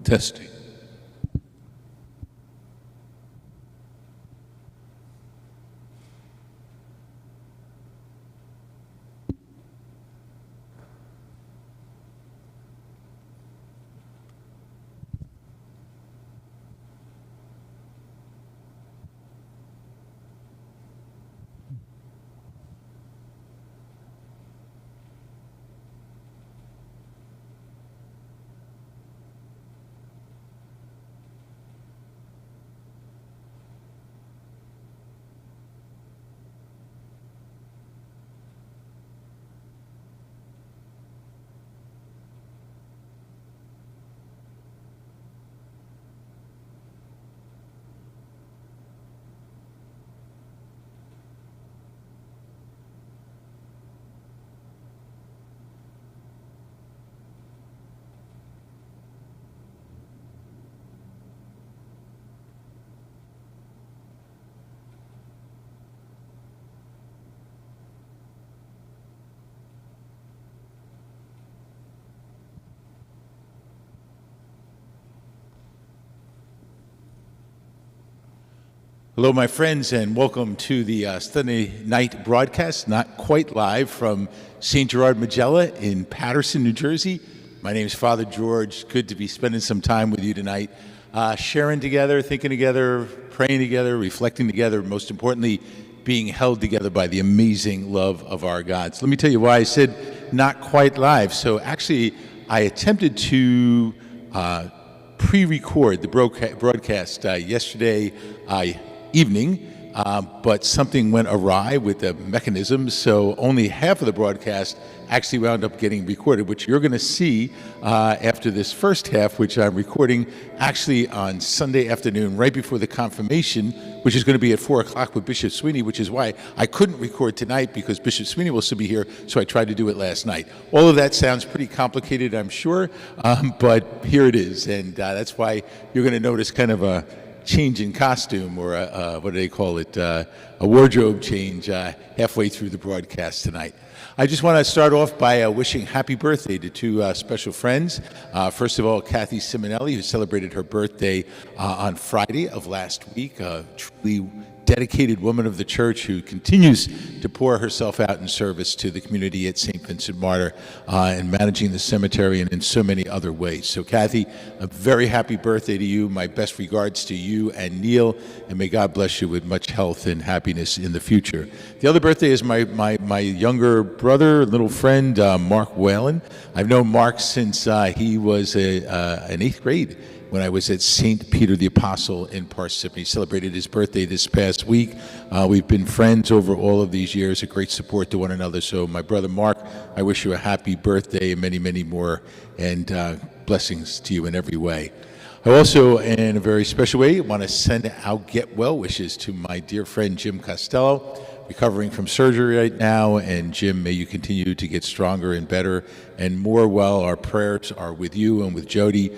Testing. Hello, my friends, and welcome to the Sunday night broadcast, not quite live, from St. Gerard Majella in Paterson, New Jersey. My name is Father George. Good to be spending some time with you tonight, sharing together, thinking together, praying together, reflecting together, most importantly, being held together by the amazing love of our God. So let me tell you why I said not quite live. So actually, I attempted to pre-record the broadcast yesterday evening, but something went awry with the mechanism, so only half of the broadcast actually wound up getting recorded, which you're going to see after this first half, which I'm recording actually on Sunday afternoon, right before the confirmation, which is going to be at 4 o'clock with Bishop Sweeney, which is why I couldn't record tonight, because Bishop Sweeney will still be here, so I tried to do it last night. All of that sounds pretty complicated, I'm sure, but here it is, and that's why you're going to notice kind of a change in costume, or what do they call it, a wardrobe change halfway through the broadcast tonight. I just want to start off by wishing happy birthday to two special friends. First of all, Kathy Simonelli, who celebrated her birthday on Friday of last week, a truly dedicated woman of the church who continues to pour herself out in service to the community at St. Vincent Martyr and managing the cemetery and in so many other ways. So Kathy, a very happy birthday to you. My best regards to you and Neil, and may God bless you with much health and happiness in the future. The other birthday is my younger brother, little friend, Mark Whalen. I've known Mark since he was in 8th grade, when I was at St. Peter the Apostle in Parsippany. He celebrated his birthday this past week. We've been friends over all of these years, a great support to one another. So my brother Mark, I wish you a happy birthday and many, many more, and blessings to you in every way. I also, in a very special way, want to send out get well wishes to my dear friend Jim Costello, recovering from surgery right now. And Jim, may you continue to get stronger and better and more well. Our prayers are with you and with Jody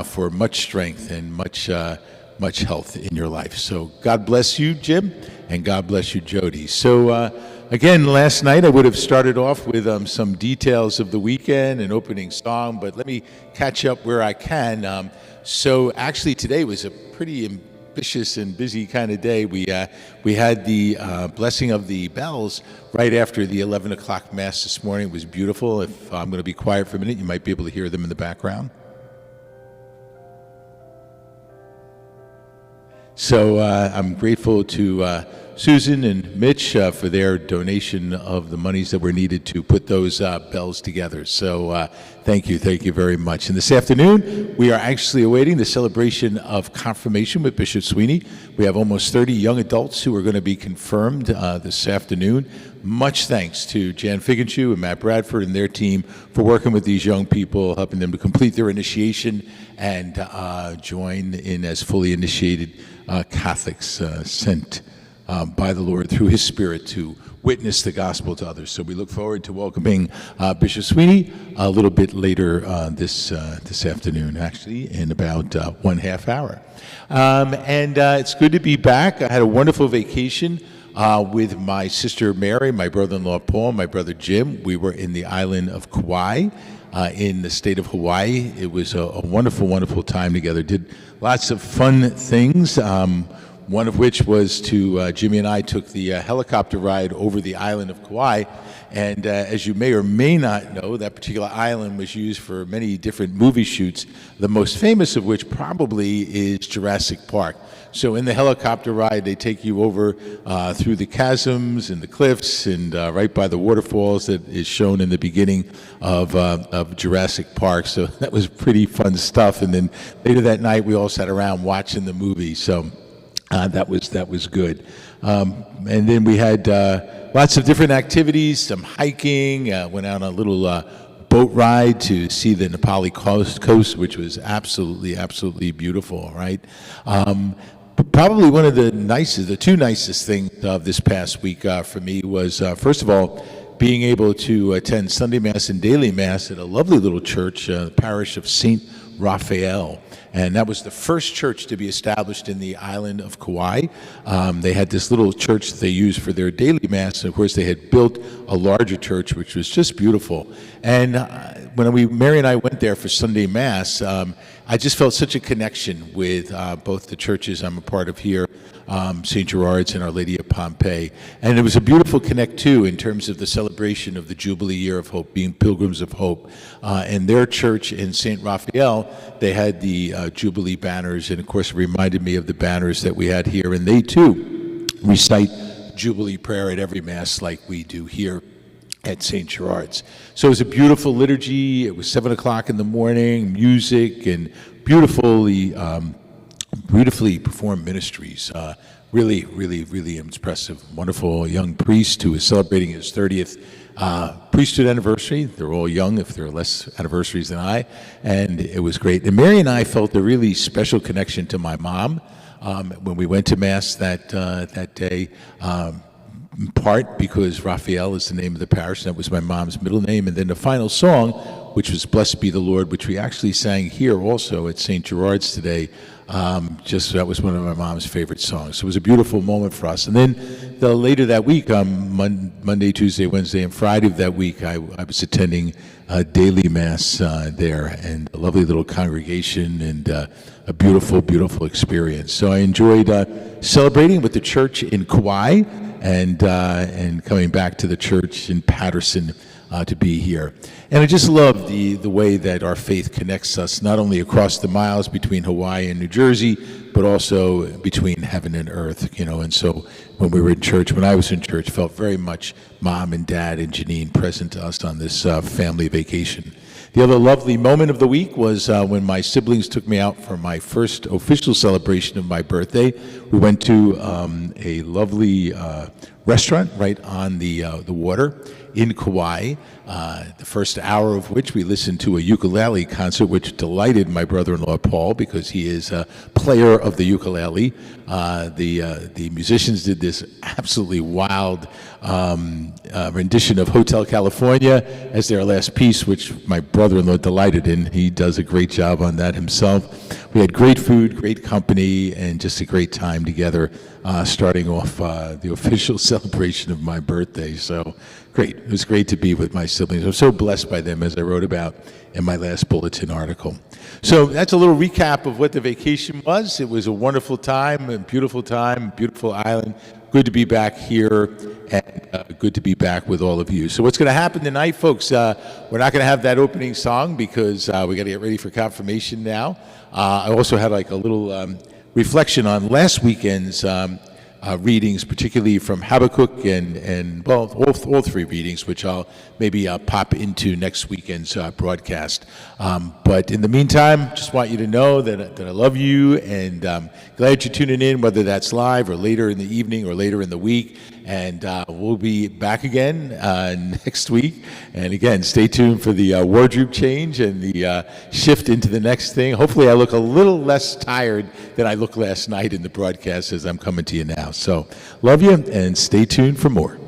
for much strength and much health in your life. So God bless you, Jim, and God bless you, Jody. So again, last night I would have started off with some details of the weekend and opening song, but let me catch up where I can. So actually today was a pretty ambitious and busy kind of day. We had the blessing of the bells right after the 11 o'clock Mass this morning. It was beautiful. If I'm going to be quiet for a minute, you might be able to hear them in the background. So I'm grateful to Susan and Mitch for their donation of the monies that were needed to put those bells together. So thank you very much. And this afternoon, we are actually awaiting the celebration of confirmation with Bishop Sweeney. We have almost 30 young adults who are going to be confirmed this afternoon. Much thanks to Jan Figgenshoe and Matt Bradford and their team for working with these young people, helping them to complete their initiation and join in as fully initiated Catholics sent by the Lord through His Spirit to witness the gospel to others. So we look forward to welcoming Bishop Sweeney a little bit later this afternoon, actually, in about 1/2 hour. And it's good to be back. I had a wonderful vacation with my sister Mary, my brother-in-law Paul, my brother Jim. We were in the island of Kauai. in the state of Hawaii. It was a wonderful, wonderful time together. Did lots of fun things. One of which was Jimmy and I took the helicopter ride over the island of Kauai. And as you may or may not know, that particular island was used for many different movie shoots, the most famous of which probably is Jurassic Park. So in the helicopter ride, they take you over through the chasms and the cliffs and right by the waterfalls that is shown in the beginning of Jurassic Park. So that was pretty fun stuff. And then later that night, we all sat around watching the movie. So that was good. And then we had lots of different activities, some hiking, went out on a little boat ride to see the Nepali coast, which was absolutely beautiful, right? Probably one of the two nicest things of this past week for me was, first of all, being able to attend Sunday Mass and Daily Mass at a lovely little church, the parish of St. Raphael. And that was the first church to be established in the island of Kauai. They had this little church that they used for their daily mass, and of course they had built a larger church, which was just beautiful. And when Mary and I went there for Sunday Mass, I just felt such a connection with both the churches I'm a part of here, St. Gerard's and Our Lady of Pompeii. And it was a beautiful connect, too, in terms of the celebration of the Jubilee Year of Hope, being Pilgrims of Hope. And their church in St. Raphael, they had the Jubilee banners, and of course it reminded me of the banners that we had here. And they, too, recite Jubilee prayer at every Mass like we do here at St. Gerard's. So it was a beautiful liturgy. It was 7 o'clock in the morning, music, and beautifully performed ministries. Really impressive. Wonderful young priest who was celebrating his 30th priesthood anniversary. They're all young, if there are less anniversaries than I, and it was great. And Mary and I felt a really special connection to my mom when we went to Mass that day. In part because Raphael is the name of the parish, and that was my mom's middle name. And then the final song, which was Blessed Be the Lord, which we actually sang here also at St. Gerard's today. That was one of my mom's favorite songs. So it was a beautiful moment for us. And then later that week, Monday, Tuesday, Wednesday, and Friday of that week, I was attending daily Mass there, and a lovely little congregation and a beautiful experience. So I enjoyed celebrating with the church in Kauai and coming back to the church in Patterson to be here. And I just love the way that our faith connects us, not only across the miles between Hawaii and New Jersey, but also between heaven and earth, And so when I was in church, felt very much Mom and Dad and Janine present to us on this family vacation. The other lovely moment of the week was when my siblings took me out for my first official celebration of my birthday. We went to a lovely restaurant right on the water in Kauai, the first hour of which we listened to a ukulele concert, which delighted my brother-in-law Paul because he is a player of the ukulele. The musicians did this absolutely wild rendition of Hotel California as their last piece, which my brother-in-law delighted in. He does a great job on that himself. We had great food, great company, and just a great time together, starting off the official celebration of my birthday. So great. It was great to be with my siblings. I'm so blessed by them, as I wrote about in my last bulletin article. So that's a little recap of what the vacation was. It was a wonderful time, a beautiful island. Good to be back here, and good to be back with all of you. So what's going to happen tonight, folks? We're not going to have that opening song because we got to get ready for confirmation now. I also had like a little reflection on last weekend's readings, particularly from Habakkuk and all three readings, which I'll maybe pop into next weekend's broadcast. But in the meantime, just want you to know that I love you, and glad you're tuning in, whether that's live or later in the evening or later in the week. And we'll be back again next week. And again, stay tuned for the wardrobe change and the shift into the next thing. Hopefully I look a little less tired than I looked last night in the broadcast as I'm coming to you now. So love you, and stay tuned for more.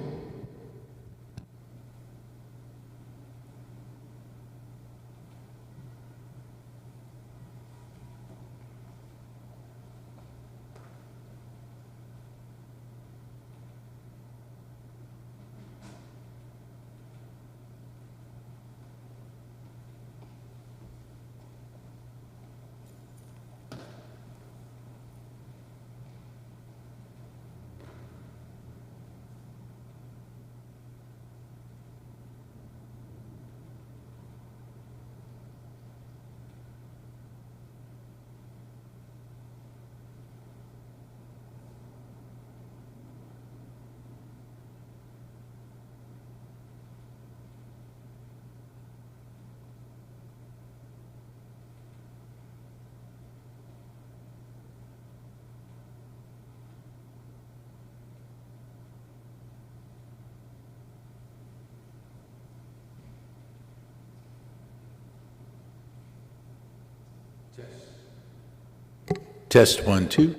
Test 1, 2.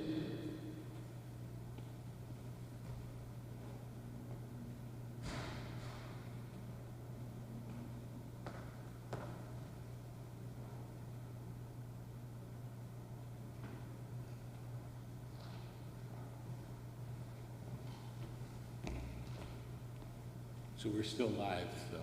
So we're still live, so.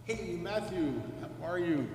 Hey, Matthew, how are you?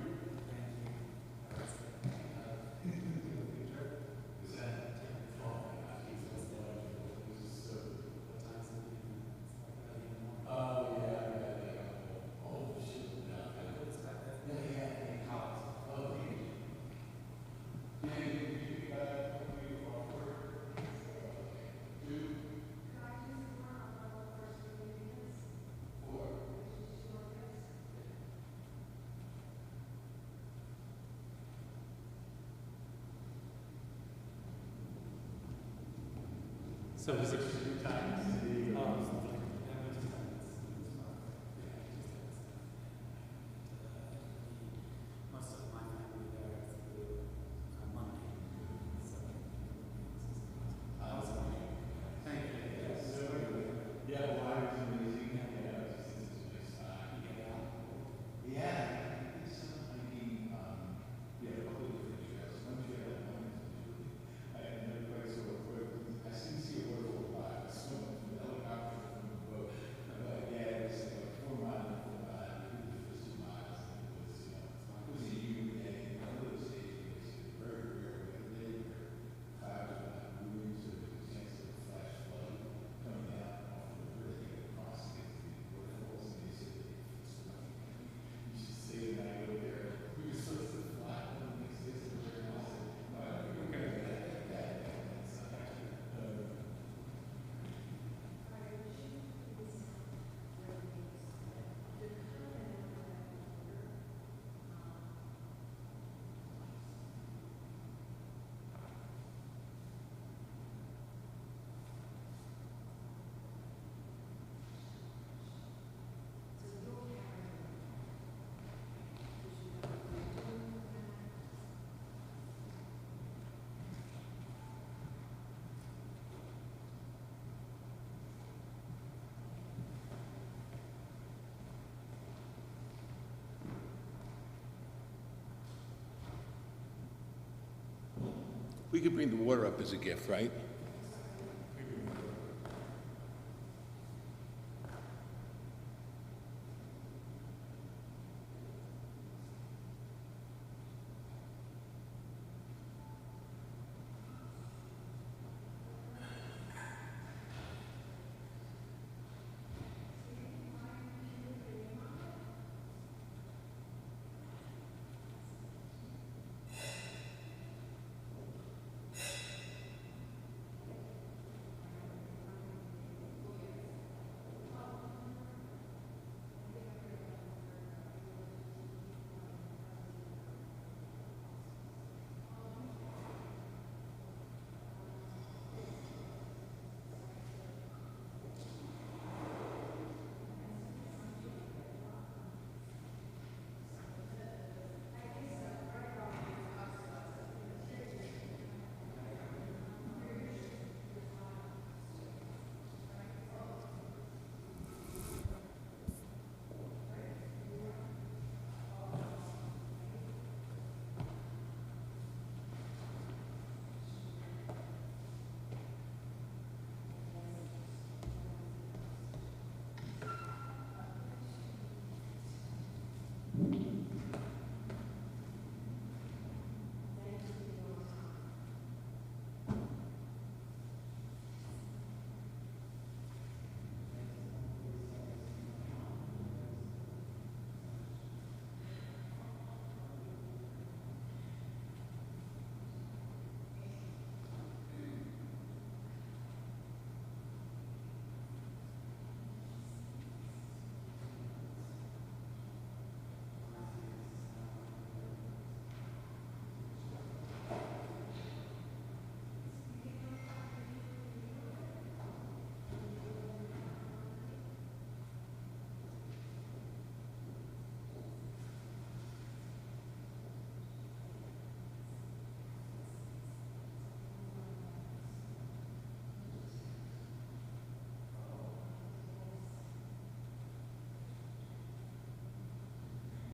So was it 2 times? Most of my family there is Monday. Thank you. Yeah, well, I was amazing. Yeah, it's something, yeah, a couple of different trips. One trip I never quite saw it, but I still see a waterfall live. I saw it from the helicopter from the boat. But yeah, it was like 4 miles, 4 miles, the first 2 miles. And it was a humid day. And one of those days was very rare weather day where clouds were not moving, so there was a chance of a flash flood coming down off the river. They had to cross to get to the waterfalls, and they said, you should stay the night over there. We were supposed to fly on the next day, so very nice. We could bring the water up as a gift, right?